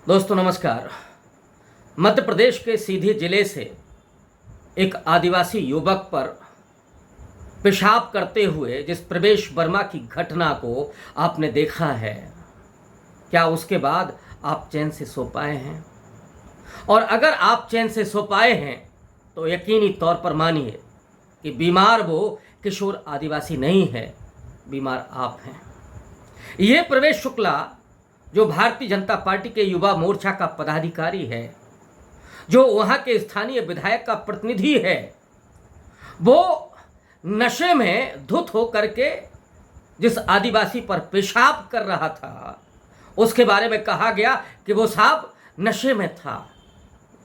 दोस्तों नमस्कार। मध्य प्रदेश के सीधी जिले से एक आदिवासी युवक पर पेशाब करते हुए जिस प्रवेश वर्मा की घटना को आपने देखा है, क्या उसके बाद आप चैन से सो पाए हैं? और अगर आप चैन से सो पाए हैं तो यकीनी तौर पर मानिए कि बीमार वो किशोर आदिवासी नहीं है, बीमार आप हैं। ये प्रवेश शुक्ला जो भारतीय जनता पार्टी के युवा मोर्चा का पदाधिकारी है, जो वहाँ के स्थानीय विधायक का प्रतिनिधि है, वो नशे में धुत होकर के जिस आदिवासी पर पेशाब कर रहा था, उसके बारे में कहा गया कि वो साहब नशे में था।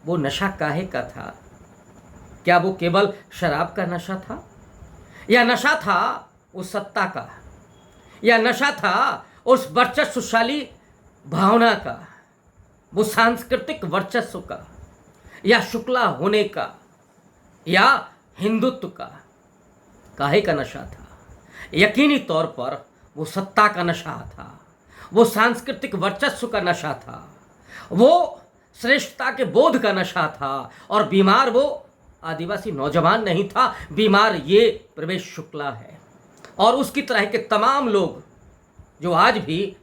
वो नशा काहे का था? क्या वो केवल शराब का नशा था, या नशा था उस सत्ता का, या नशा था उस वर्चस्वशाली भावना का, वो सांस्कृतिक वर्चस्व का, या शुक्ला होने का, या हिंदुत्व का? काहे का नशा था? यकीनी तौर पर वो सत्ता का नशा था, वो सांस्कृतिक वर्चस्व का नशा था, वो श्रेष्ठता के बोध का नशा था। और बीमार वो आदिवासी नौजवान नहीं था, बीमार ये प्रवेश शुक्ला है और उसकी तरह के तमाम लोग जो आज भी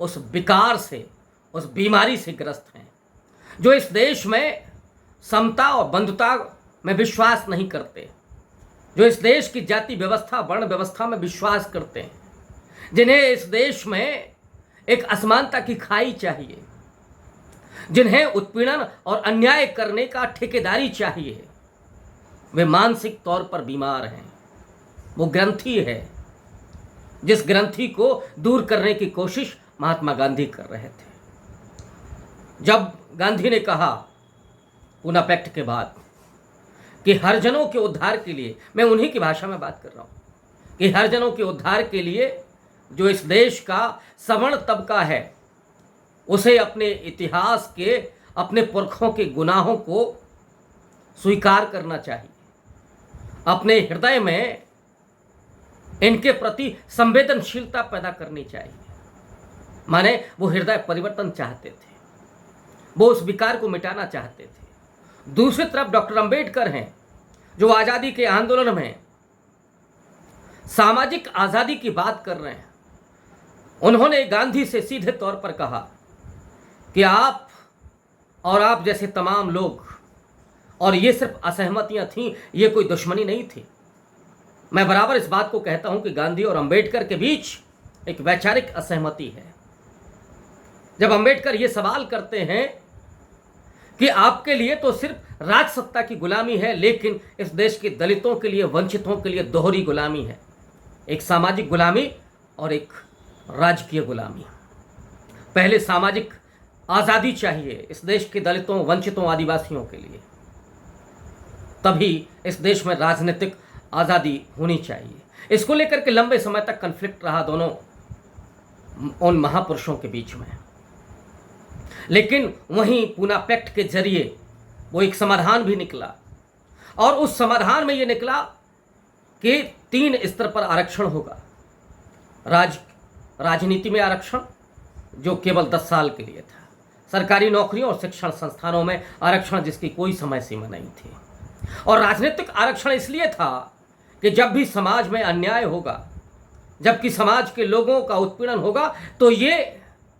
उस विकार से, उस बीमारी से ग्रस्त हैं, जो इस देश में समता और बंधुता में विश्वास नहीं करते, जो इस देश की जाति व्यवस्था, वर्ण व्यवस्था में विश्वास करते हैं, जिन्हें इस देश में एक असमानता की खाई चाहिए, जिन्हें उत्पीड़न और अन्याय करने का ठेकेदारी चाहिए, वे मानसिक तौर पर बीमार हैं। वो ग्रंथि है जिस ग्रंथि को दूर करने की कोशिश महात्मा गांधी कर रहे थे। जब गांधी ने कहा पूना पैक्ट के बाद कि हरिजनों के उद्धार के लिए, मैं उन्हीं की भाषा में बात कर रहा हूं, कि हरिजनों के उद्धार के लिए जो इस देश का सवर्ण तबका है, उसे अपने इतिहास के, अपने पुरखों के गुनाहों को स्वीकार करना चाहिए, अपने हृदय में इनके प्रति संवेदनशीलता पैदा करनी चाहिए। माने वो हृदय परिवर्तन चाहते थे, वो उस विकार को मिटाना चाहते थे। दूसरी तरफ डॉक्टर अंबेडकर हैं जो आज़ादी के आंदोलन में सामाजिक आज़ादी की बात कर रहे हैं। उन्होंने गांधी से सीधे तौर पर कहा कि आप और आप जैसे तमाम लोग, और ये सिर्फ असहमतियां थीं, ये कोई दुश्मनी नहीं थी। मैं बराबर इस बात को कहता हूं कि गांधी और अंबेडकर के बीच एक वैचारिक असहमति है। जब अंबेडकर ये सवाल करते हैं कि आपके लिए तो सिर्फ राजसत्ता की गुलामी है, लेकिन इस देश के दलितों के लिए, वंचितों के लिए दोहरी गुलामी है, एक सामाजिक गुलामी और एक राजकीय गुलामी। पहले सामाजिक आज़ादी चाहिए इस देश के दलितों, वंचितों, आदिवासियों के लिए, तभी इस देश में राजनीतिक आज़ादी होनी चाहिए। इसको लेकर के लंबे समय तक कन्फ्लिक्ट रहा दोनों उन महापुरुषों के बीच में, लेकिन वहीं पूना पैक्ट के जरिए वो एक समाधान भी निकला, और उस समाधान में ये निकला कि 3 स्तर पर आरक्षण होगा। राजनीति में आरक्षण जो केवल 10 साल के लिए था, सरकारी नौकरियों और शिक्षण संस्थानों में आरक्षण जिसकी कोई समय सीमा नहीं थी, और राजनीतिक आरक्षण इसलिए था कि जब भी समाज में अन्याय होगा, जबकि समाज के लोगों का उत्पीड़न होगा, तो ये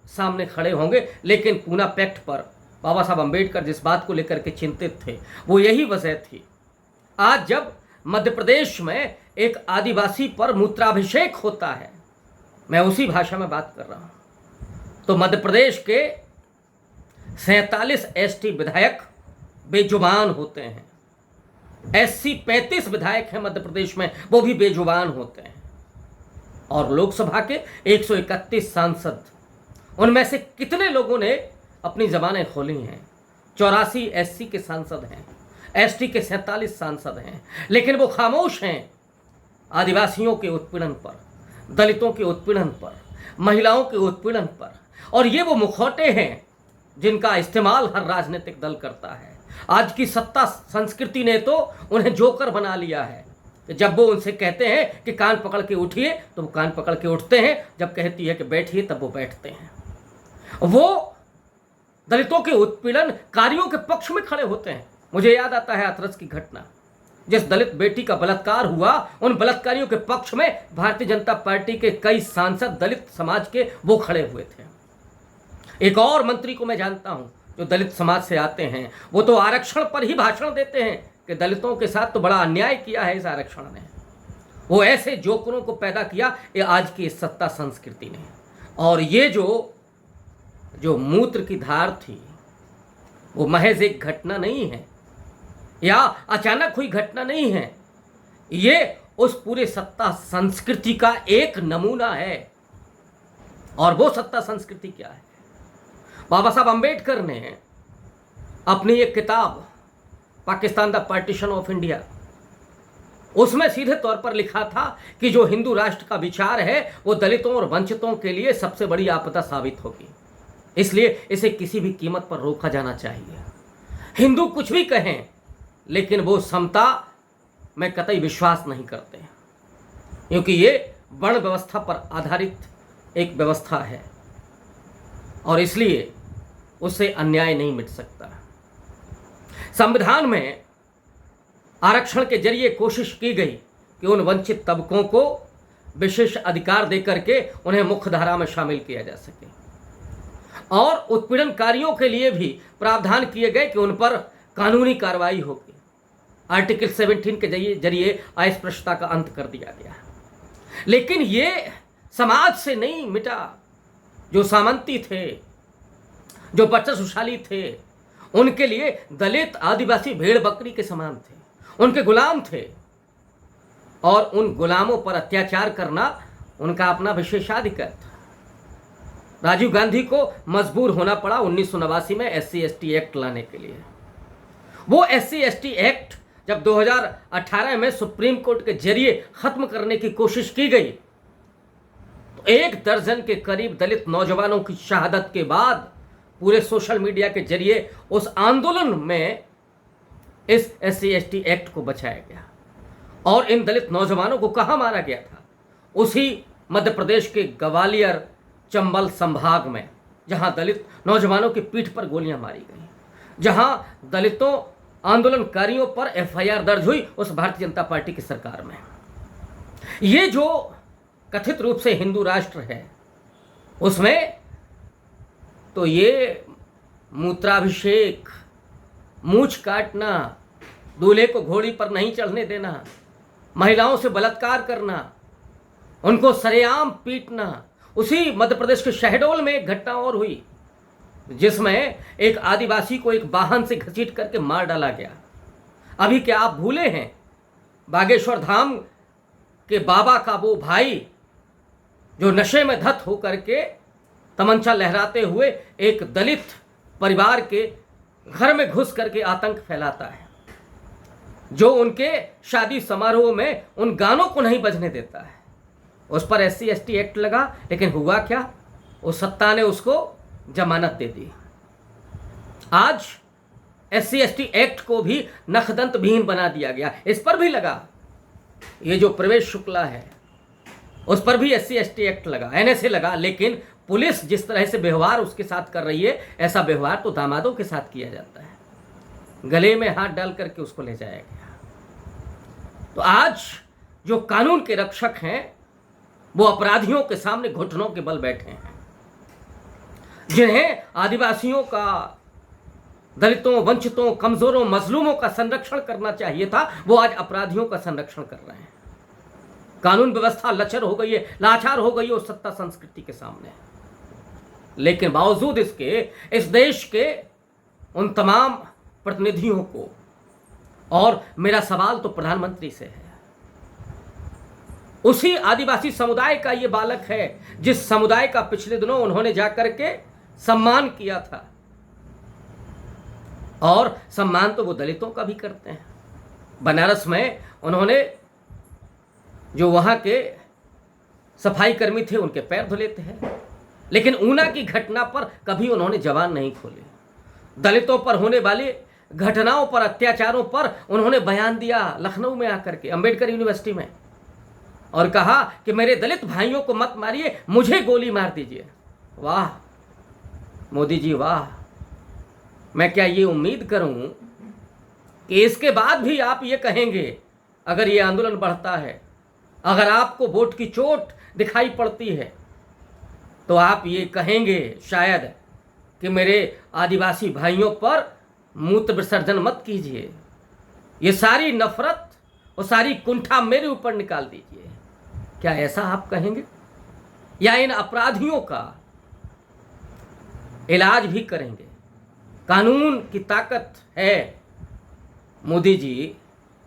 सामने खड़े होंगे। लेकिन पूना पैक्ट पर बाबा साहब अंबेडकर जिस बात को लेकर के चिंतित थे, वो यही वजह थी। आज जब मध्य प्रदेश में एक आदिवासी पर मूत्राभिषेक होता है, मैं उसी भाषा में बात कर रहा हूँ, तो मध्य प्रदेश के 47 एसटी विधायक बेजुबान होते हैं। एससी 35 विधायक हैं मध्य प्रदेश में, वो भी बेजुबान होते हैं। और लोकसभा के 131 सांसद, उनमें से कितने लोगों ने अपनी जबानें खोली हैं? 84 एससी के सांसद हैं, एसटी के 47 सांसद हैं, लेकिन वो खामोश हैं आदिवासियों के उत्पीड़न पर, दलितों के उत्पीड़न पर, महिलाओं के उत्पीड़न पर। और ये वो मुखौटे हैं जिनका इस्तेमाल हर राजनीतिक दल करता है। आज की सत्ता संस्कृति ने तो उन्हें जोकर बना लिया है। जब वो उनसे कहते हैं कि कान पकड़ के उठिए तो वो कान पकड़ के उठते हैं, जब कहती है कि बैठिए तब वो बैठते हैं। वो दलितों के उत्पीड़नकारियों के पक्ष में खड़े होते हैं। मुझे याद आता है हाथरस की घटना, जिस दलित बेटी का बलात्कार हुआ, उन बलात्कारियों के पक्ष में भारतीय जनता पार्टी के कई सांसद दलित समाज के वो खड़े हुए थे। एक और मंत्री को मैं जानता हूं जो दलित समाज से आते हैं, वो तो आरक्षण पर ही भाषण देते हैं कि दलितों के साथ तो बड़ा अन्याय किया है इस आरक्षण ने। वो ऐसे जोकरों को पैदा किया ये आज की इस सत्ता संस्कृति ने। और ये जो मूत्र की धार थी वो महज एक घटना नहीं है या अचानक हुई घटना नहीं है, ये उस पूरे सत्ता संस्कृति का एक नमूना है। और वो सत्ता संस्कृति क्या है? बाबा साहब अंबेडकर ने अपनी एक किताब Pakistan the partition of India, उसमें सीधे तौर पर लिखा था कि जो हिंदू राष्ट्र का विचार है वो दलितों और वंचितों के लिए सबसे बड़ी आपदा साबित होगी, इसलिए इसे किसी भी कीमत पर रोका जाना चाहिए। हिंदू कुछ भी कहें लेकिन वो समता में कतई विश्वास नहीं करते, क्योंकि ये वर्ण व्यवस्था पर आधारित एक व्यवस्था है और इसलिए उससे अन्याय नहीं मिट सकता। संविधान में आरक्षण के जरिए कोशिश की गई कि उन वंचित तबकों को विशेष अधिकार देकर के उन्हें मुख्य धारा में शामिल किया जा सके, और उत्पीड़नकारियों के लिए भी प्रावधान किए गए कि उन पर कानूनी कार्रवाई होगी। आर्टिकल 17 के जरिए अस्पृश्यता का अंत कर दिया गया। लेकिन ये समाज से नहीं मिटा। जो सामंती थे, जो वर्चस्वशाली थे, उनके लिए दलित आदिवासी भेड़ बकरी के समान थे, उनके गुलाम थे, और उन गुलामों पर अत्याचार करना उनका अपना विशेषाधिकार था। राजीव गांधी को मजबूर होना पड़ा 1989 में SC/ST एक्ट लाने के लिए। वो SC/ST एक्ट जब 2018 में सुप्रीम कोर्ट के जरिए खत्म करने की कोशिश की गई तो 1 दर्जन के करीब दलित नौजवानों की शहादत के बाद पूरे सोशल मीडिया के जरिए उस आंदोलन में इस SC/ST एक्ट को बचाया गया। और इन दलित नौजवानों को कहाँ मारा गया था? उसी मध्य प्रदेश के ग्वालियर चंबल संभाग में, जहां दलित नौजवानों की पीठ पर गोलियां मारी गई, जहां दलितों आंदोलनकारियों पर FIR दर्ज हुई उस भारतीय जनता पार्टी की सरकार में। ये जो कथित रूप से हिंदू राष्ट्र है, उसमें तो ये मूत्राभिषेक, मूछ काटना, दूल्हे को घोड़ी पर नहीं चढ़ने देना, महिलाओं से बलात्कार करना, उनको सरेआम पीटना। उसी मध्य प्रदेश के शहडोल में एक घटना और हुई जिसमें एक आदिवासी को एक वाहन से घसीट करके मार डाला गया। अभी क्या आप भूले हैं बागेश्वर धाम के बाबा का वो भाई जो नशे में धत होकर के तमंचा लहराते हुए एक दलित परिवार के घर में घुस करके आतंक फैलाता है, जो उनके शादी समारोह में उन गानों को नहीं बजने देता है। उस पर SC/ST एक्ट लगा, लेकिन हुआ क्या? उस सत्ता ने उसको जमानत दे दी। आज SC/ST एक्ट को भी नखदंत विहीन बना दिया गया। इस पर भी लगा, ये जो प्रवेश शुक्ला है उस पर भी SC/ST एक्ट लगा, NSA लगा, लेकिन पुलिस जिस तरह से व्यवहार उसके साथ कर रही है, ऐसा व्यवहार तो दामादों के साथ किया जाता है। गले में हाथ डाल करके उसको ले जाया गया। तो आज जो कानून के रक्षक हैं वो अपराधियों के सामने घुटनों के बल बैठे हैं। जिन्हें आदिवासियों का, दलितों, वंचितों, कमजोरों, मजलूमों का संरक्षण करना चाहिए था, वो आज अपराधियों का संरक्षण कर रहे हैं। कानून व्यवस्था लचर हो गई है, लाचार हो गई है उस सत्ता संस्कृति के सामने। लेकिन बावजूद इसके इस देश के उन तमाम प्रतिनिधियों को, और मेरा सवाल तो प्रधानमंत्री से है, उसी आदिवासी समुदाय का ये बालक है जिस समुदाय का पिछले दिनों उन्होंने जाकर के सम्मान किया था, और सम्मान तो वो दलितों का भी करते हैं। बनारस में उन्होंने जो वहां के सफाई कर्मी थे उनके पैर धुलेते हैं, लेकिन ऊना की घटना पर कभी उन्होंने जबान नहीं खोली। दलितों पर होने वाली घटनाओं पर, अत्याचारों पर उन्होंने बयान दिया लखनऊ में आकर के, अंबेडकर यूनिवर्सिटी में, और कहा कि मेरे दलित भाइयों को मत मारिए, मुझे गोली मार दीजिए। वाह मोदी जी वाह, मैं क्या ये उम्मीद करूं कि इसके बाद भी आप ये कहेंगे, अगर ये आंदोलन बढ़ता है, अगर आपको वोट की चोट दिखाई पड़ती है, तो आप ये कहेंगे शायद कि मेरे आदिवासी भाइयों पर मूत्र विसर्जन मत कीजिए, ये सारी नफरत और सारी कुंठा मेरे ऊपर निकाल दीजिए। क्या ऐसा आप कहेंगे? या इन अपराधियों का इलाज भी करेंगे? कानून की ताकत है मोदी जी,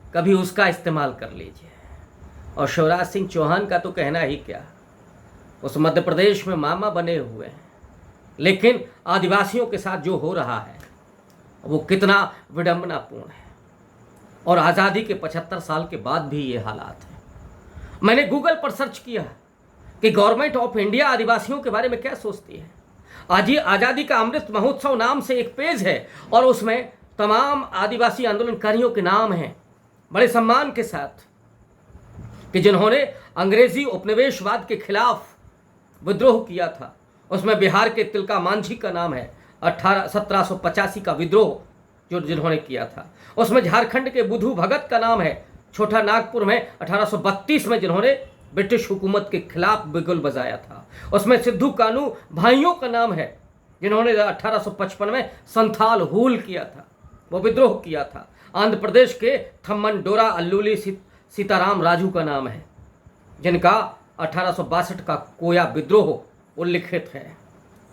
कभी उसका इस्तेमाल कर लीजिए। और शिवराज सिंह चौहान का तो कहना ही क्या, उस मध्य प्रदेश में मामा बने हुए हैं, लेकिन आदिवासियों के साथ जो हो रहा है वो कितना विडंबनापूर्ण है। और आज़ादी के 75 साल के बाद भी ये हालात हैं। मैंने गूगल पर सर्च किया कि गवर्नमेंट ऑफ इंडिया आदिवासियों के बारे में क्या सोचती है। आज ये आज़ादी का अमृत महोत्सव नाम से एक पेज है और उसमें तमाम आदिवासी आंदोलनकारियों के नाम हैं बड़े सम्मान के साथ, कि जिन्होंने अंग्रेजी उपनिवेशवाद के खिलाफ विद्रोह किया था। उसमें बिहार के तिलका मांझी का नाम है, 1785 का विद्रोह जो जिन्होंने किया था। उसमें झारखंड के बुधू भगत का नाम है, छोटा नागपुर में 1832 में जिन्होंने ब्रिटिश हुकूमत के खिलाफ बिगुल बजाया था। उसमें सिद्धू कानू भाइयों का नाम है, जिन्होंने 1855 में संथाल हूल किया था, वो विद्रोह किया था। आंध्र प्रदेश के थम्मन डोरा अल्लूली सीताराम राजू का नाम है, जिनका 1862 का कोया विद्रोह उल्लिखित है।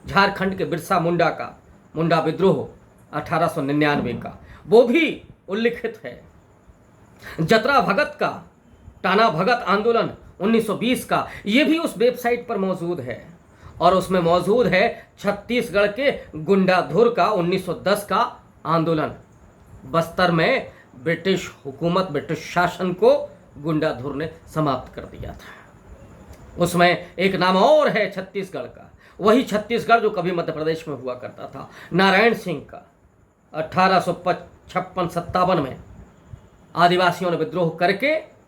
झारखंड के बिरसा मुंडा का मुंडा विद्रोह 1899 का वो भी उल्लिखित है। जतरा भगत का टाना भगत आंदोलन 1920 का, ये भी उस वेबसाइट पर मौजूद है। और उसमें मौजूद है छत्तीसगढ़ के गुंडाधुर का 1910 का आंदोलन। बस्तर में ब्रिटिश हुकूमत, ब्रिटिश शासन को गुंडाधुर ने समाप्त कर दिया था। उसमें एक नाम और है छत्तीसगढ़ का, वही छत्तीसगढ़ जो कभी मध्य प्रदेश में हुआ करता था। नारायण सिंह का 1856-57 में आदिवासियों ने विद्रोह करके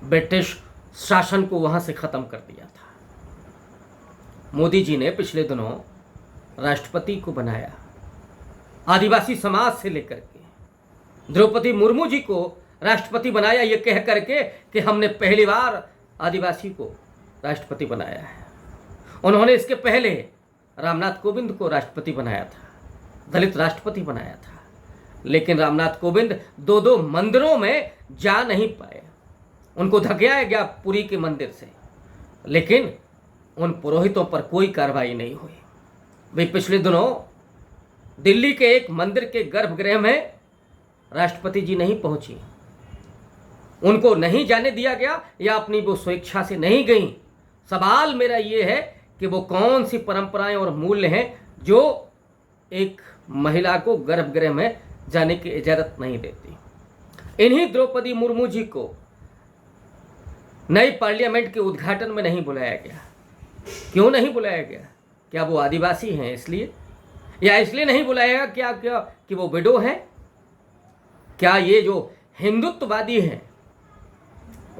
ब्रिटिश शासन को वहां से खत्म कर दिया था। मोदी जी ने पिछले दिनों राष्ट्रपति को बनाया, आदिवासी समाज से लेकर के द्रौपदी मुर्मू जी को राष्ट्रपति बनाया, ये कह करके कि हमने पहली बार आदिवासी को राष्ट्रपति बनाया है। उन्होंने इसके पहले रामनाथ कोविंद को राष्ट्रपति बनाया था, दलित राष्ट्रपति बनाया था, लेकिन रामनाथ कोविंद दो मंदिरों में जा नहीं पाए। उनको धकेला गया पुरी के मंदिर से, लेकिन उन पुरोहितों पर कोई कार्रवाई नहीं हुई। वे पिछले दिनों दिल्ली के एक मंदिर के गर्भगृह में राष्ट्रपति जी नहीं पहुंची, उनको नहीं जाने दिया गया या अपनी वो स्वेच्छा से नहीं गई। सवाल मेरा ये है कि वो कौन सी परंपराएं और मूल्य हैं जो एक महिला को गर्भगृह में जाने की इजाज़त नहीं देती। इन्हीं द्रौपदी मुर्मू जी को नई पार्लियामेंट के उद्घाटन में नहीं बुलाया गया। क्यों नहीं बुलाया गया? क्या वो आदिवासी हैं इसलिए, या इसलिए नहीं बुलाया गया क्या कि वो विडो हैं? क्या ये जो हिंदुत्ववादी हैं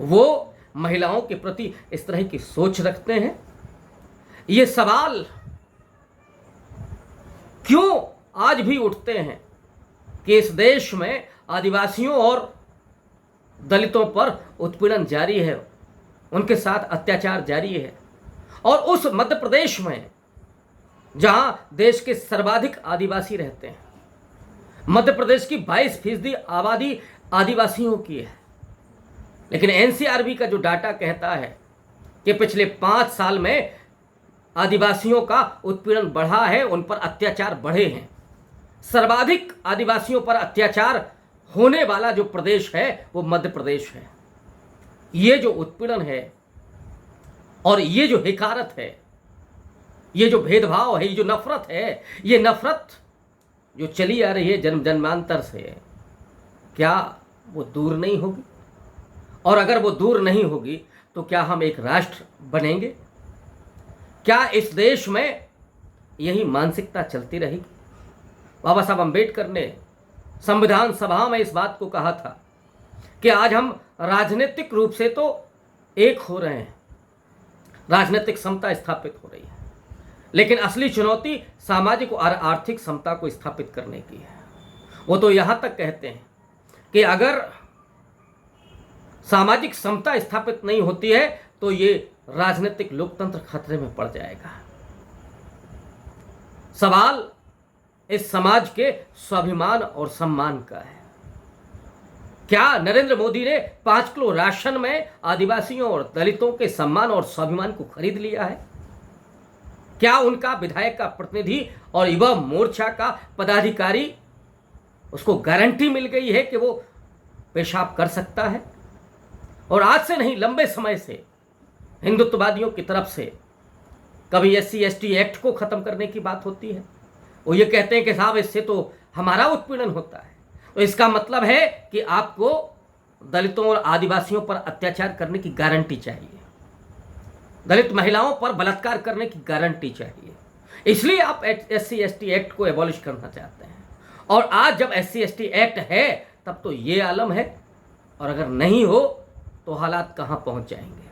वो महिलाओं के प्रति इस तरह की सोच रखते हैं? ये सवाल क्यों आज भी उठते हैं कि इस देश में आदिवासियों और दलितों पर उत्पीड़न जारी है, उनके साथ अत्याचार जारी है। और उस मध्य प्रदेश में जहां देश के सर्वाधिक आदिवासी रहते हैं, मध्य प्रदेश की 22% आबादी आदिवासियों की है, लेकिन एनसीआरबी का जो डाटा कहता है कि पिछले 5 साल में आदिवासियों का उत्पीड़न बढ़ा है, उन पर अत्याचार बढ़े हैं। सर्वाधिक आदिवासियों पर अत्याचार होने वाला जो प्रदेश है वो मध्य प्रदेश है। ये जो उत्पीड़न है और ये जो हिकारत है, ये जो भेदभाव है, ये जो नफरत है, ये नफरत जो चली आ रही है जन्म जन्मांतर से, क्या वो दूर नहीं होगी? और अगर वो दूर नहीं होगी तो क्या हम एक राष्ट्र बनेंगे? क्या इस देश में यही मानसिकता चलती रहेगी? बाबा साहब अम्बेडकर ने संविधान सभा में इस बात को कहा था कि आज हम राजनीतिक रूप से तो एक हो रहे हैं, राजनीतिक समता स्थापित हो रही है, लेकिन असली चुनौती सामाजिक और आर्थिक समता को स्थापित करने की है। वो तो यहाँ तक कहते हैं कि अगर सामाजिक समता स्थापित नहीं होती है तो ये राजनीतिक लोकतंत्र खतरे में पड़ जाएगा। सवाल इस समाज के स्वाभिमान और सम्मान का है। क्या नरेंद्र मोदी ने 5 किलो राशन में आदिवासियों और दलितों के सम्मान और स्वाभिमान को खरीद लिया है? क्या उनका विधायक का प्रतिनिधि और युवा मोर्चा का पदाधिकारी उसको गारंटी मिल गई है कि वो पेशाब कर सकता है? और आज से नहीं, लंबे समय से हिंदुत्ववादियों की तरफ से कभी SC/ST एक्ट को खत्म करने की बात होती है, वो ये कहते हैं कि साहब इससे तो हमारा उत्पीड़न होता है। तो इसका मतलब है कि आपको दलितों और आदिवासियों पर अत्याचार करने की गारंटी चाहिए, दलित महिलाओं पर बलात्कार करने की गारंटी चाहिए, इसलिए आप SC/ST एक्ट को एबॉलिश करना चाहते हैं। और आज जब SC/ST एक्ट है तब तो ये आलम है, और अगर नहीं हो तो हालात कहां पहुंच जाएंगे।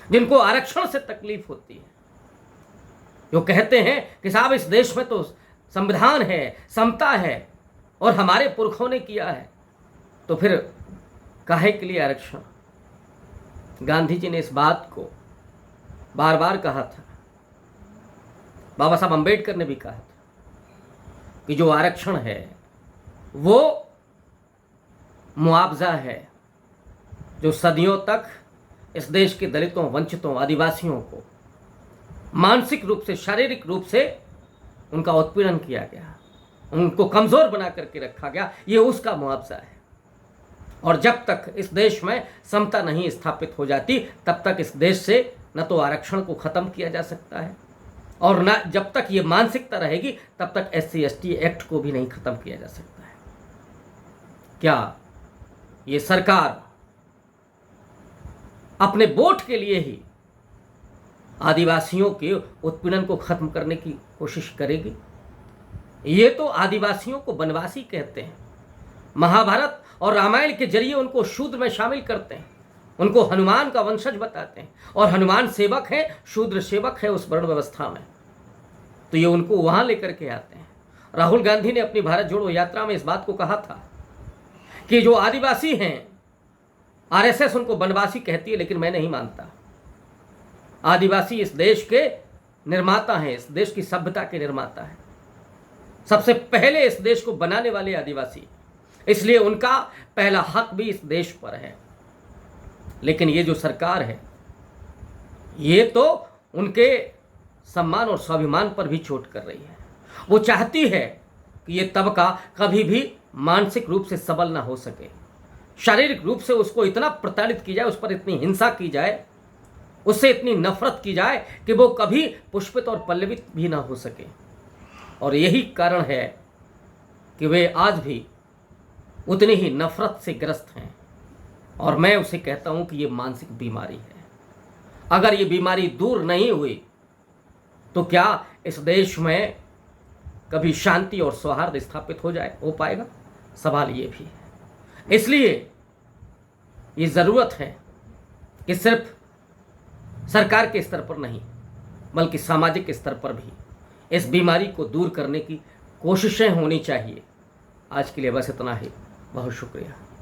जिनको आरक्षण से तकलीफ होती है, जो कहते हैं कि साहब इस देश में तो संविधान है, समता है और हमारे पुरखों ने किया है, तो फिर काहे के लिए आरक्षण? गांधी जी ने इस बात को बार बार कहा था, बाबा साहब अंबेडकर ने भी कहा था कि जो आरक्षण है वो मुआवजा है जो सदियों तक इस देश के दलितों, वंचितों, आदिवासियों को मानसिक रूप से, शारीरिक रूप से उनका उत्पीड़न किया गया, उनको कमजोर बना करके रखा गया, ये उसका मुआवजा है। और जब तक इस देश में समता नहीं स्थापित हो जाती तब तक इस देश से न तो आरक्षण को खत्म किया जा सकता है, और न जब तक ये मानसिकता रहेगी तब तक SC/ST एक्ट को भी नहीं खत्म किया जा सकता है। क्या ये सरकार अपने वोट के लिए ही आदिवासियों के उत्पीड़न को खत्म करने की कोशिश करेगी? ये तो आदिवासियों को वनवासी कहते हैं, महाभारत और रामायण के जरिए उनको शूद्र में शामिल करते हैं, उनको हनुमान का वंशज बताते हैं, और हनुमान सेवक है, शूद्र सेवक है उस वर्ण व्यवस्था में, तो ये उनको वहां लेकर के आते हैं। राहुल गांधी ने अपनी भारत जोड़ो यात्रा में इस बात को कहा था कि जो आदिवासी हैं, RSS उनको वनवासी कहती है, लेकिन मैं नहीं मानता। आदिवासी इस देश के निर्माता हैं, इस देश की सभ्यता के निर्माता हैं, सबसे पहले इस देश को बनाने वाले आदिवासी, इसलिए उनका पहला हक भी इस देश पर है। लेकिन ये जो सरकार है ये तो उनके सम्मान और स्वाभिमान पर भी चोट कर रही है। वो चाहती है कि ये तबका कभी भी मानसिक रूप से सबल ना हो सके, शारीरिक रूप से उसको इतना प्रताड़ित की जाए, उस पर इतनी हिंसा की जाए, उससे इतनी नफरत की जाए कि वो कभी पुष्पित और पल्लवित भी ना हो सके। और यही कारण है कि वे आज भी उतनी ही नफरत से ग्रस्त हैं, और मैं उसे कहता हूं कि ये मानसिक बीमारी है। अगर ये बीमारी दूर नहीं हुई तो क्या इस देश में कभी शांति और सौहार्द स्थापित हो पाएगा? सवाल ये भी है। इसलिए ये ज़रूरत है कि सिर्फ सरकार के स्तर पर नहीं बल्कि सामाजिक स्तर पर भी इस बीमारी को दूर करने की कोशिशें होनी चाहिए। आज के लिए बस इतना ही। बहुत शुक्रिया।